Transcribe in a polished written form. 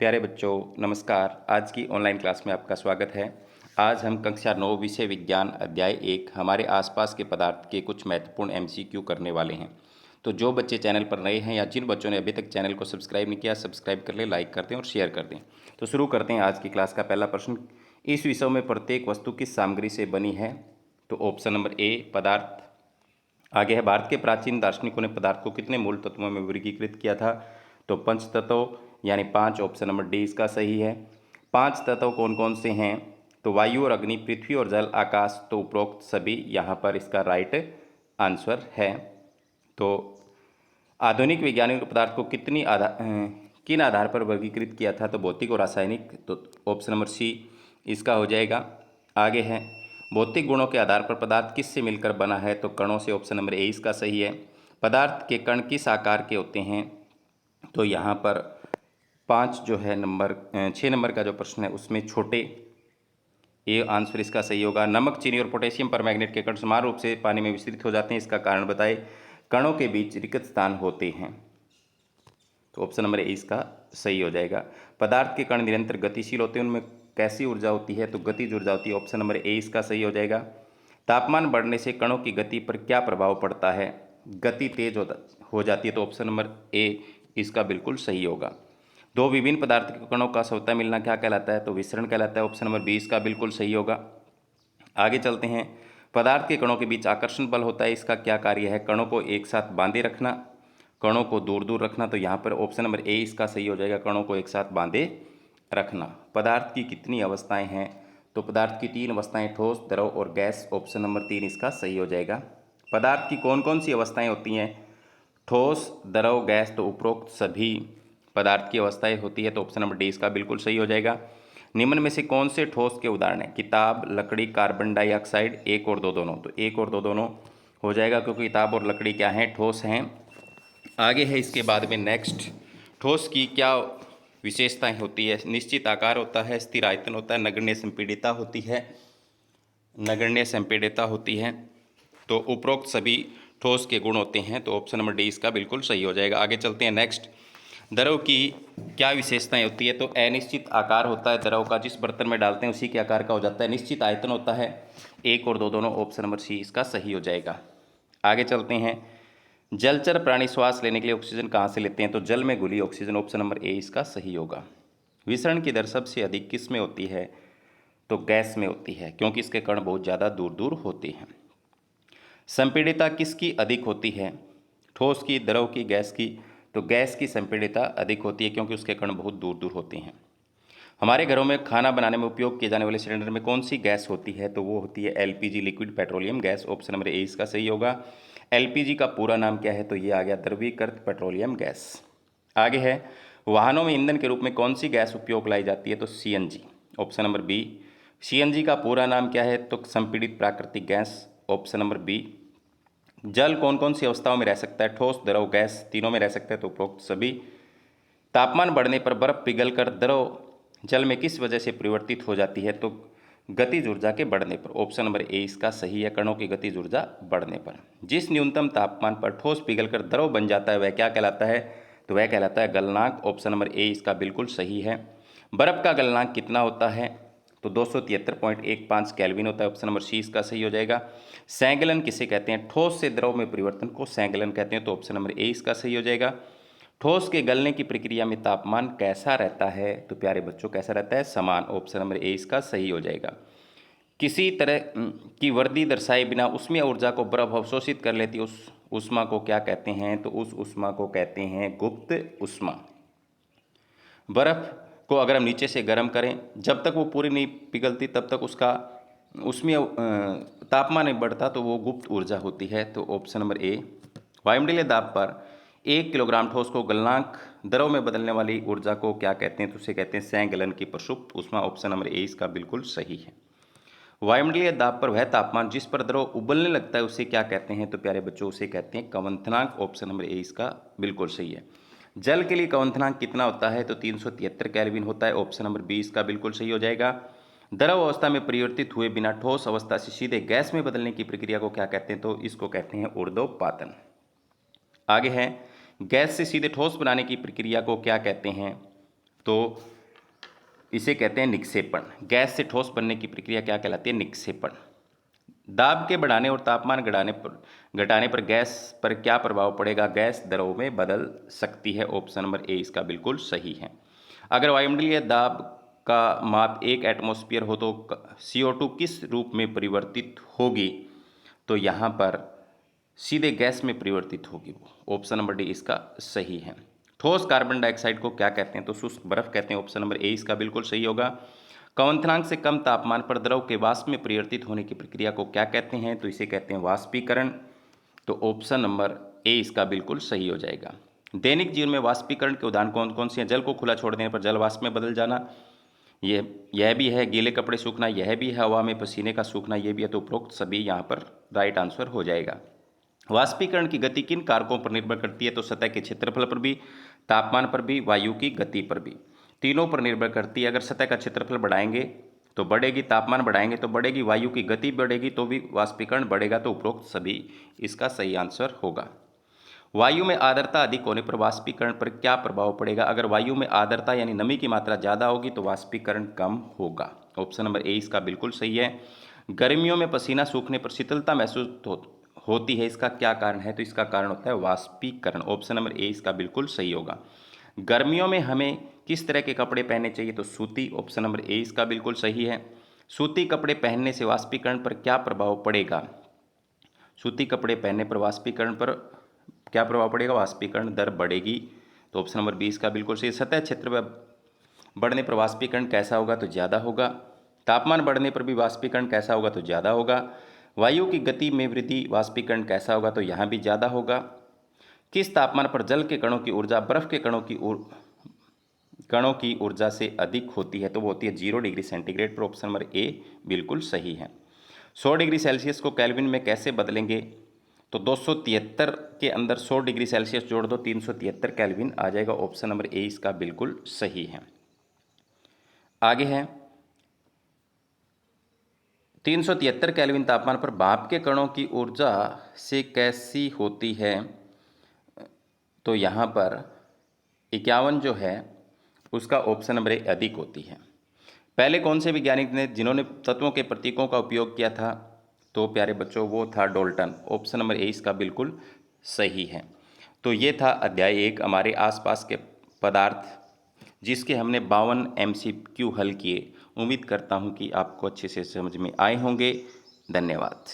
प्यारे बच्चों नमस्कार। आज की ऑनलाइन क्लास में आपका स्वागत है। आज हम कक्षा 9 विषय विज्ञान अध्याय 1 हमारे आसपास के पदार्थ के कुछ महत्वपूर्ण एमसीक्यू करने वाले हैं। तो जो बच्चे चैनल पर नए हैं या जिन बच्चों ने अभी तक चैनल को सब्सक्राइब नहीं किया, सब्सक्राइब कर लें, लाइक कर दें और शेयर कर दें। तो शुरू करते हैं आज की क्लास का पहला प्रश्न। इस विषय में प्रत्येक वस्तु किस सामग्री से बनी है? तो ऑप्शन नंबर ए पदार्थ। आगे है, भारत के प्राचीन दार्शनिकों ने पदार्थ को कितने मूल तत्वों में वर्गीकृत किया था? तो पंच तत्व यानी 5, ऑप्शन नंबर डी इसका सही है। 5 तत्व कौन कौन से हैं? तो वायु और अग्नि, पृथ्वी और जल, आकाश। तो उपरोक्त सभी यहाँ पर इसका राइट आंसर है। तो आधुनिक वैज्ञानिक पदार्थ को किन आधार पर वर्गीकृत किया था? तो भौतिक और रासायनिक। तो ऑप्शन नंबर सी इसका हो जाएगा। आगे है, भौतिक गुणों के आधार पर पदार्थ किससे मिलकर बना है? तो कणों से। ऑप्शन नंबर ए इसका सही है। पदार्थ के कण किस आकार के होते हैं? तो यहाँ पर 5 जो है नंबर 6 नंबर का जो प्रश्न है उसमें छोटे, ये आंसर इसका सही होगा। नमक, चीनी और पोटेशियम परमैंगनेट के कण समान रूप से पानी में विस्तृत हो जाते हैं, इसका कारण बताएं। कणों के बीच रिक्त स्थान होते हैं। तो ऑप्शन नंबर ए इसका सही हो जाएगा। पदार्थ के कण निरंतर गतिशील होते हैं, उनमें कैसी ऊर्जा होती है? तो गतिज ऊर्जा होती है। ऑप्शन नंबर ए इसका सही हो जाएगा। तापमान बढ़ने से कणों की गति पर क्या प्रभाव पड़ता है? गति तेज हो जाती है। तो ऑप्शन नंबर ए इसका बिल्कुल सही होगा। दो विभिन्न पदार्थ के कणों का स्वतः मिलना क्या कहलाता है? तो विसरण कहलाता है। ऑप्शन नंबर बी इसका बिल्कुल सही होगा। आगे चलते हैं, पदार्थ के कणों के बीच आकर्षण बल होता है, इसका क्या कार्य है? कणों को एक साथ बांधे रखना, कणों को दूर दूर रखना। तो यहाँ पर ऑप्शन नंबर ए इसका सही हो जाएगा, कणों को एक साथ बांधे रखना। पदार्थ की कितनी अवस्थाएं हैं? तो पदार्थ की 3 अवस्थाएं, ठोस, द्रव और गैस। ऑप्शन नंबर 3 इसका सही हो जाएगा। पदार्थ की कौन कौन सी अवस्थाएं होती हैं? ठोस, द्रव, गैस। तो उपरोक्त सभी पदार्थ की अवस्थाएं होती है। तो ऑप्शन नंबर डी इसका बिल्कुल सही हो जाएगा। निम्न में से कौन से ठोस के उदाहरण हैं? किताब, लकड़ी, कार्बन डाइऑक्साइड। 1 और 2 दोनों। तो 1 और 2 दोनों हो जाएगा, क्योंकि किताब और लकड़ी क्या हैं? ठोस हैं। आगे है इसके बाद में नेक्स्ट, ठोस की क्या विशेषताएं होती है? निश्चित आकार होता है, स्थिर आयतन होता है, नगण्य संपीड़ितता होती है, नगण्य संपीड़ितता होती है। तो उपरोक्त सभी ठोस के गुण होते हैं। तो ऑप्शन नंबर डी इसका बिल्कुल सही हो जाएगा। आगे चलते हैं नेक्स्ट, द्रव की क्या विशेषताएं होती है? तो अनिश्चित आकार होता है द्रव का, जिस बर्तन में डालते हैं उसी के आकार का हो जाता है। निश्चित आयतन होता है। 1 और 2 दोनों। ऑप्शन नंबर सी इसका सही हो जाएगा। आगे चलते हैं, जलचर प्राणी श्वास लेने के लिए ऑक्सीजन कहाँ से लेते हैं? तो जल में घुली ऑक्सीजन। ऑप्शन नंबर ए इसका सही होगा। विसरण की दर सबसे अधिक किस में होती है? तो गैस में होती है, क्योंकि इसके कण बहुत ज़्यादा दूर दूर होते हैं। संपीड़ितता किसकी अधिक होती है? ठोस की, द्रव की, गैस की? तो गैस की संपीड़ितता अधिक होती है, क्योंकि उसके कण बहुत दूर दूर होते हैं। हमारे घरों में खाना बनाने में उपयोग किए जाने वाले सिलेंडर में कौन सी गैस होती है? तो वो होती है LPG, liquid petroleum gas. Option number A इसका सही होगा। एलपीजी का पूरा नाम क्या है? तो ये आ गया द्रवीकृत पेट्रोलियम गैस। आगे है, वाहनों में ईंधन के रूप में कौन सी गैस उपयोग लाई जाती है? तो CNG. Option number B. CNG का पूरा नाम क्या है? तो संपीड़ित प्राकृतिक गैस। Option number B. जल कौन कौन सी अवस्थाओं में रह सकता है? ठोस, द्रव, गैस, तीनों में रह सकता है। तो उपरोक्त सभी। तापमान बढ़ने पर बर्फ पिघलकर द्रव जल में किस वजह से परिवर्तित हो जाती है? तो गतिज ऊर्जा के बढ़ने पर। ऑप्शन नंबर ए इसका सही है, कणों की गतिज ऊर्जा बढ़ने पर। जिस न्यूनतम तापमान पर ठोस पिघलकर द्रव बन जाता है वह क्या कहलाता है? तो वह कहलाता है गलनांक। ऑप्शन नंबर ए इसका बिल्कुल सही है। बर्फ का गलनांक कितना होता है? तो 273.15 केल्विन होता है। ऑप्शन नंबर सी इसका सही हो जाएगा। संगलन किसे कहते हैं? ठोस से द्रव में परिवर्तन को संगलन कहते हैं। तो ऑप्शन नंबर ए इसका सही हो जाएगा। ठोस के गलने की प्रक्रिया में तापमान कैसा रहता है? तो प्यारे बच्चों कैसा रहता है? समान। ऑप्शन नंबर ए इसका सही हो जाएगा। किसी तरह की वर्दी दर्शाए बिना ऊष्मीय ऊर्जा को बर्फ अवशोषित कर लेती है, उस ऊष्मा को क्या कहते हैं? तो उस ऊष्मा को कहते हैं गुप्त ऊष्मा। बर्फ को अगर हम नीचे से गर्म करें, जब तक वो पूरी नहीं पिघलती तब तक उसका ऊष्मीय तापमान नहीं बढ़ता, तो वो गुप्त ऊर्जा होती है। तो ऑप्शन नंबर ए। वायुमंडलीय दाब पर 1 किलोग्राम ठोस को गलनांक द्रव में बदलने वाली ऊर्जा को क्या कहते हैं? तो उसे कहते हैं संगलन की प्रसुप्त ऊष्मा। ऑप्शन नंबर ए इसका बिल्कुल सही है। वायुमंडलीय दाब पर वह तापमान जिस पर द्रव उबलने लगता है उसे क्या कहते हैं? तो प्यारे बच्चों उसे कहते हैं कंवथनांक। ऑप्शन नंबर ए इसका बिल्कुल सही है। जल के लिए कंवथनांक कितना होता है? तो 373 केल्विन होता है। ऑप्शन नंबर बी इसका बिल्कुल सही हो जाएगा। द्रव अवस्था में परिवर्तित हुए बिना ठोस अवस्था से सीधे गैस में बदलने की प्रक्रिया को क्या कहते हैं? तो इसको कहते हैं ऊर्ध्वपातन। आगे है, गैस से सीधे ठोस बनाने की प्रक्रिया को क्या कहते हैं? तो इसे कहते हैं निक्षेपण। गैस से ठोस बनने की प्रक्रिया क्या कहलाती है? निक्षेपण। दाब के बढ़ाने और तापमान घटाने पर गैस पर क्या प्रभाव पड़ेगा? गैस द्रव में बदल सकती है। ऑप्शन नंबर ए इसका बिल्कुल सही है। अगर वायुमंडलीय दाब का माप 1 एटमॉस्फेयर हो तो CO2 किस रूप में परिवर्तित होगी? तो यहाँ पर सीधे गैस में परिवर्तित होगी वो। ऑप्शन नंबर डी इसका सही है। ठोस कार्बन डाइऑक्साइड को क्या कहते हैं? तो शुष्क बर्फ कहते हैं। ऑप्शन नंबर ए इसका बिल्कुल सही होगा। क्वथनांक से कम तापमान पर द्रव के वाष्प में परिवर्तित होने की प्रक्रिया को क्या कहते हैं? तो इसे कहते हैं वाष्पीकरण। तो ऑप्शन नंबर ए इसका बिल्कुल सही हो जाएगा। दैनिक जीवन में वाष्पीकरण के उदाहरण कौन कौन से हैं? जल को खुला छोड़ देने पर जल वाष्प में बदल जाना, यह भी है। गीले कपड़े सूखना, यह भी है। हवा में पसीने का सूखना, यह भी है। तो उपरोक्त सभी यहाँ पर राइट आंसर हो जाएगा। वाष्पीकरण की गति किन कारकों पर निर्भर करती है? तो सतह के क्षेत्रफल पर भी, तापमान पर भी, वायु की गति पर भी, तीनों पर निर्भर करती है। अगर सतह का क्षेत्रफल बढ़ाएंगे तो बढ़ेगी, तापमान बढ़ाएंगे तो बढ़ेगी, वायु की गति बढ़ेगी तो भी वाष्पीकरण बढ़ेगा। तो उपरोक्त सभी इसका सही आंसर होगा। वायु में आर्द्रता अधिक होने पर वाष्पीकरण पर क्या प्रभाव पड़ेगा? अगर वायु में आर्द्रता यानी नमी की मात्रा ज़्यादा होगी तो वाष्पीकरण कम होगा। ऑप्शन नंबर ए इसका बिल्कुल सही है। गर्मियों में पसीना सूखने पर शीतलता महसूस होती है, इसका क्या कारण है? तो इसका कारण होता है वाष्पीकरण। ऑप्शन नंबर ए इसका बिल्कुल सही होगा। गर्मियों में हमें किस तरह के कपड़े पहनने चाहिए? तो सूती। ऑप्शन नंबर ए इसका बिल्कुल सही है। सूती कपड़े पहनने से वाष्पीकरण पर क्या प्रभाव पड़ेगा? सूती कपड़े पहनने पर वाष्पीकरण पर क्या प्रभाव पड़ेगा? वाष्पीकरण दर बढ़ेगी। तो ऑप्शन नंबर 20 का बिल्कुल सही। सतह क्षेत्र बढ़ने पर वाष्पीकरण कैसा होगा? तो ज़्यादा होगा। तापमान बढ़ने पर भी वाष्पीकरण कैसा होगा? तो ज़्यादा होगा। वायु की गति में वृद्धि, वाष्पीकरण कैसा होगा? तो यहाँ भी ज़्यादा होगा। किस तापमान पर जल के कणों की ऊर्जा बर्फ के कणों की ऊर्जा से अधिक होती है? तो वो होती है 0 डिग्री सेंटीग्रेड पर। ऑप्शन नंबर ए बिल्कुल सही है। 100 डिग्री सेल्सियस को केल्विन में कैसे बदलेंगे? तो 273 के अंदर 100 डिग्री सेल्सियस जोड़ दो, 373 केल्विन आ जाएगा। ऑप्शन नंबर ए इसका बिल्कुल सही है। आगे है 373 केल्विन तापमान पर भाप के कणों की ऊर्जा से कैसी होती है? तो यहाँ पर 51 जो है उसका ऑप्शन नंबर ए अधिक होती है। पहले कौन से वैज्ञानिक ने जिन्होंने तत्वों के प्रतीकों का उपयोग किया था? तो प्यारे बच्चों वो था डाल्टन। ऑप्शन नंबर ए इसका बिल्कुल सही है। तो ये था अध्याय 1 हमारे आसपास के पदार्थ, जिसके हमने 52 MCQ हल किए। उम्मीद करता हूँ कि आपको अच्छे से समझ में आए होंगे। धन्यवाद।